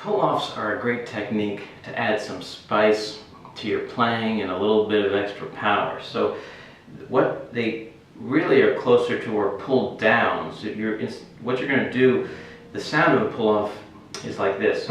Pull-offs are a great technique to add some spice to your playing and a little bit of extra power. So what they really are closer to are pulled down. So what you're going to do, the sound of a pull-off is like this.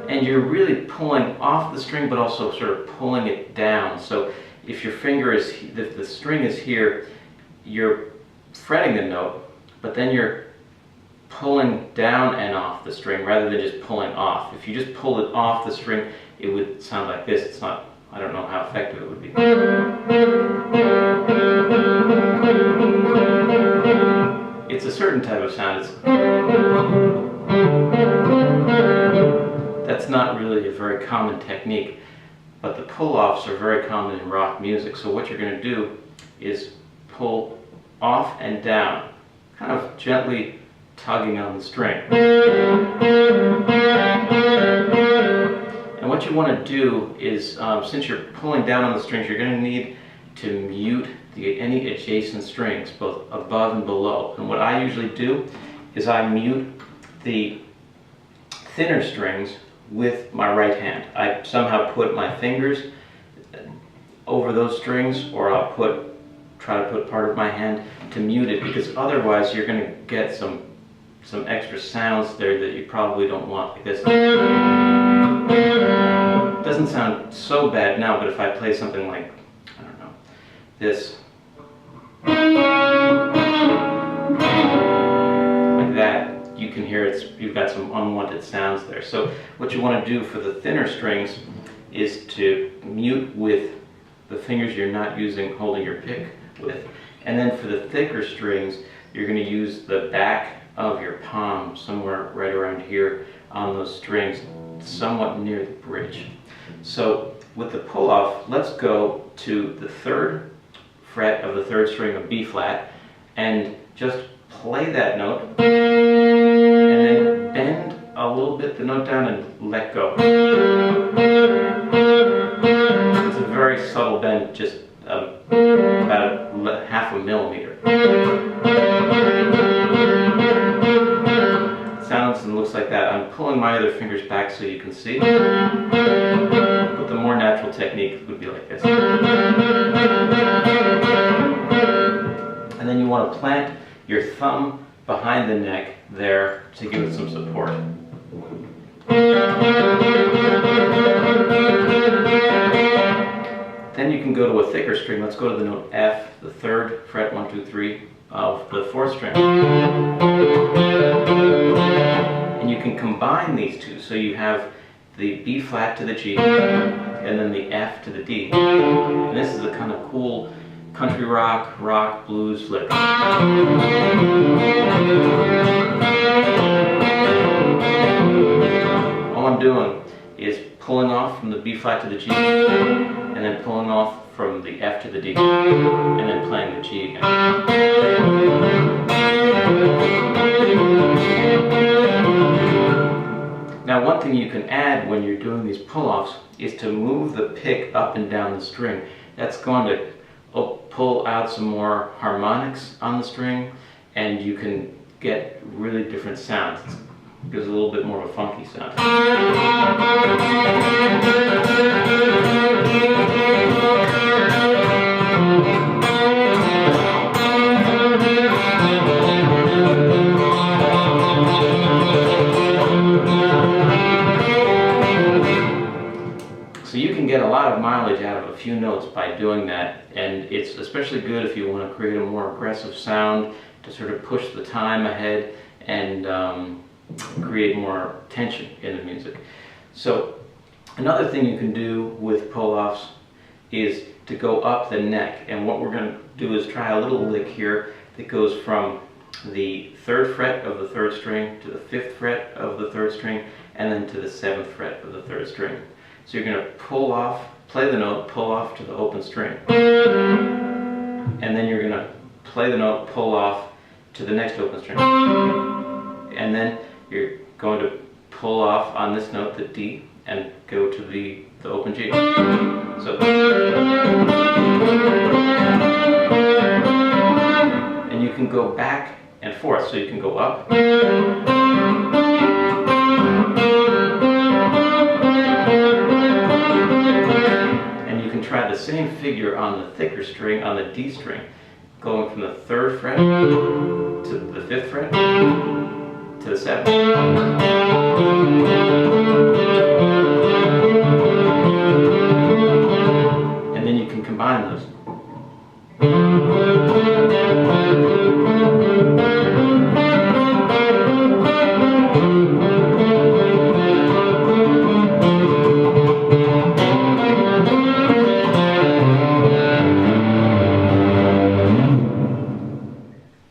And you're really pulling off the string but also sort of pulling it down. So if your finger is, if the string is here, you're fretting the note, but then you're pulling down and off the string rather than just pulling off. If you just pull it off the string, it would sound like this. It's not, I don't know how effective it would be. It's a certain type of sound. That's not really a very common technique, but the pull-offs are very common in rock music. So what you're going to do is pull off and down, kind of gently tugging on the string. And what you want to do is, since you're pulling down on the strings, you're going to need to mute any adjacent strings, both above and below. And what I usually do is I mute the thinner strings with my right hand. I somehow put my fingers over those strings, or I'll try to put part of my hand to mute it, because otherwise you're going to get some extra sounds there that you probably don't want, like this. It doesn't sound so bad now, but if I play something like, I don't know, this, like that, you can hear you've got some unwanted sounds there. So what you want to do for the thinner strings is to mute with the fingers you're not holding your pick with. And then for the thicker strings, you're going to use the back of your palm, somewhere right around here on those strings, somewhat near the bridge. So with the pull-off, let's go to the 3rd fret of the 3rd string of B flat and just play that note, and then bend a little bit the note down and let go. It's a very subtle bend, just about half a millimeter. It sounds and looks like that. I'm pulling my other fingers back so you can see, but the more natural technique would be like this. And then you want to plant your thumb behind the neck there to give it some support. Then you can go to a thicker string. Let's go to the note F, the 3rd fret, 1, 2, 3 of the 4th string. And you can combine these two, so you have the B flat to the G and then the F to the D. And this is a kind of cool country rock, blues lick. All I'm doing is pulling off from the B flat to the G, and then pulling off from the F to the D, and then playing the G again. Now, one thing you can add when you're doing these pull-offs is to move the pick up and down the string. That's going to pull out some more harmonics on the string, and you can get really different sounds. It gives a little bit more of a funky sound. So you can get a lot of mileage out of a few notes by doing that, and it's especially good if you want to create a more aggressive sound to sort of push the time ahead and create more tension in the music. So another thing you can do with pull-offs is to go up the neck, and what we're going to do is try a little lick here that goes from the 3rd fret of the 3rd string to the 5th fret of the 3rd string, and then to the 7th fret of the 3rd string. So you're going to pull off, play the note, pull off to the open string, and then you're going to play the note, pull off to the next open string, and then you're going to pull off on this note, the D, and go to the open G. So, and you can go back and fourth, so you can go up. And you can try the same figure on the thicker string, on the D string, going from the 3rd fret to the 5th fret to the 7th. And then you can combine those.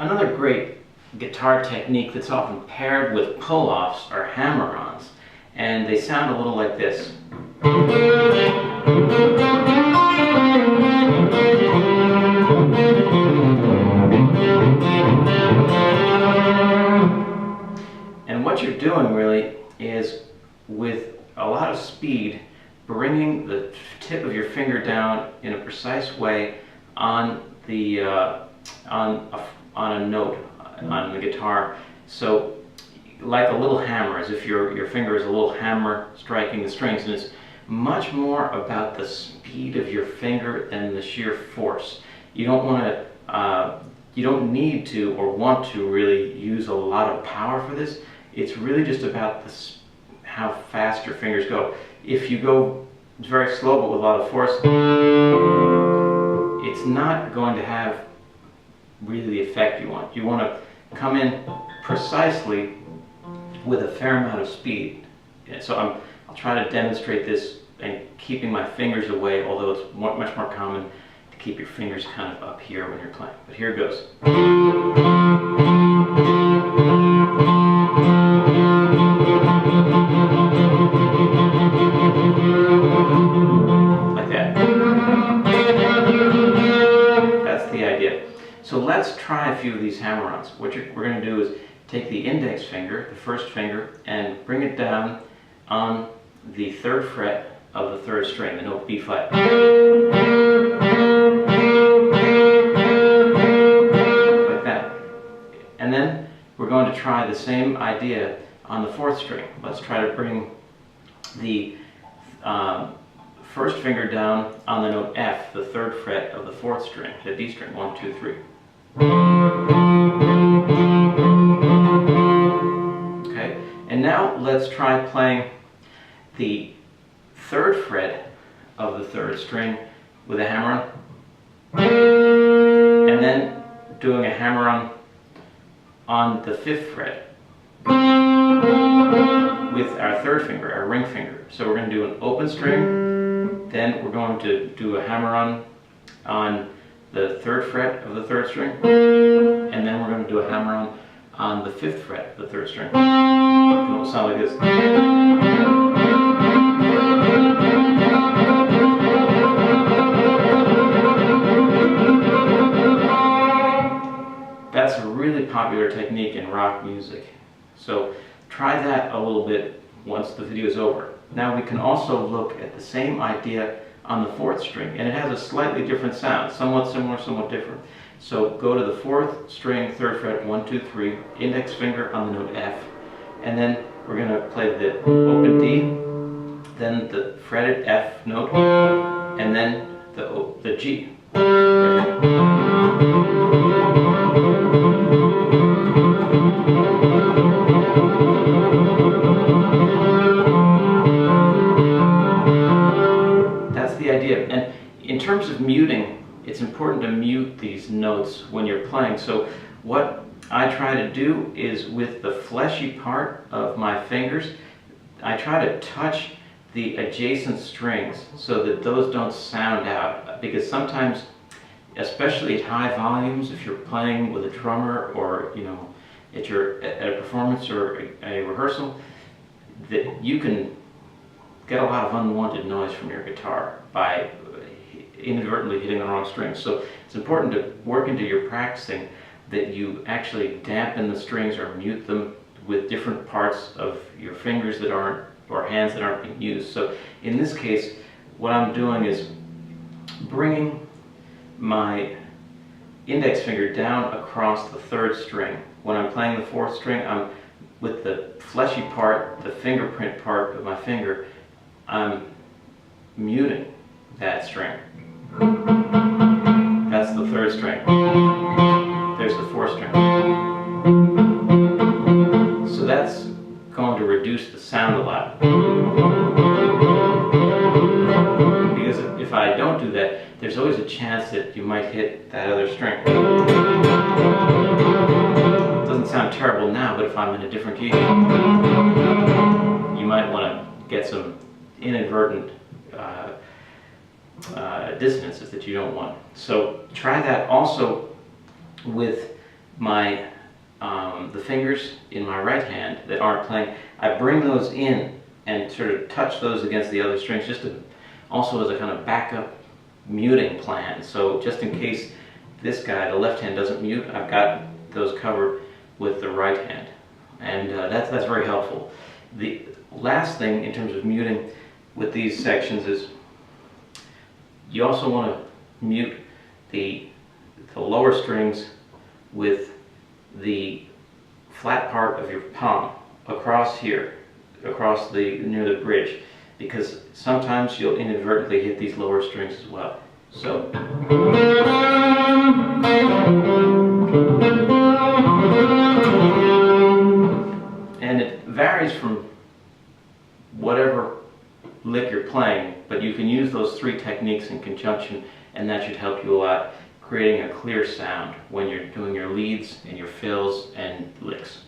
Another great guitar technique that's often paired with pull-offs are hammer-ons, and they sound a little like this. And what you're doing really is, with a lot of speed, bringing the tip of your finger down in a precise way on the on a note on the guitar. So like a little hammer, as if your finger is a little hammer striking the strings, and it's much more about the speed of your finger than the sheer force. You don't want to you don't need to or want to really use a lot of power for this. It's really just about how fast your fingers go. If you go very slow but with a lot of force, it's not going to have really the effect you want. You want to come in precisely with a fair amount of speed. So I'll try to demonstrate this and keeping my fingers away, although it's much more common to keep your fingers kind of up here when you're playing. But here it goes. Like that. That's the idea. So let's try a few of these hammer-ons. What we're going to do is take the index finger, the 1st finger, and bring it down on the 3rd fret of the 3rd string, the note B flat. Like that. And then we're going to try the same idea on the 4th string. Let's try to bring the 1st finger down on the note F, the 3rd fret of the 4th string, the D string, 1, 2, 3. Okay, and now let's try playing the 3rd fret of the 3rd string with a hammer-on, and then doing a hammer-on on the 5th fret with our 3rd finger, our ring finger. So we're going to do an open string, then we're going to do a hammer-on on the 3rd fret of the 3rd string, and then we're going to do a hammer-on on the 5th fret of the 3rd string. It'll sound like this. That's a really popular technique in rock music. So try that a little bit once the video is over. Now we can also look at the same idea on the 4th string, and it has a slightly different sound, somewhat similar, somewhat different. So go to the 4th string, 3rd fret, 1, 2, 3, index finger on the note F, and then we're going to play the open D, then the fretted F note, and then the G. That's the idea. And in terms of muting, it's important to mute these notes when you're playing. So what I try to do is, with the fleshy part of my fingers, I try to touch the adjacent strings so that those don't sound out. Because sometimes, especially at high volumes, if you're playing with a drummer or at a performance or a rehearsal, that you can get a lot of unwanted noise from your guitar by inadvertently hitting the wrong strings. So it's important to work into your practicing that you actually dampen the strings or mute them with different parts of your fingers that aren't, or hands that aren't being used. So in this case, what I'm doing is bringing my index finger down across the 3rd string. When I'm playing the 4th string, I'm with the fleshy part, the fingerprint part of my finger, I'm muting that string. That's the 3rd string. There's the 4th string. So that's going to reduce the sound a lot. Because if I don't do that, there's always a chance that you might hit that other string. It doesn't sound terrible now, but if I'm in a different key, you might want to get some inadvertent dissonances that you don't want. So try that also with my the fingers in my right hand that aren't playing. I bring those in and sort of touch those against the other strings, just to, also as a kind of backup muting plan. So just in case this guy, the left hand, doesn't mute, I've got those covered with the right hand, and that's very helpful. The last thing in terms of muting with these sections is you also want to mute the lower strings with the flat part of your palm across here, across near the bridge, because sometimes you'll inadvertently hit these lower strings as well. So and it varies from whatever lick you're playing, but you can use those 3 techniques in conjunction, and that should help you a lot creating a clear sound when you're doing your leads and your fills and licks.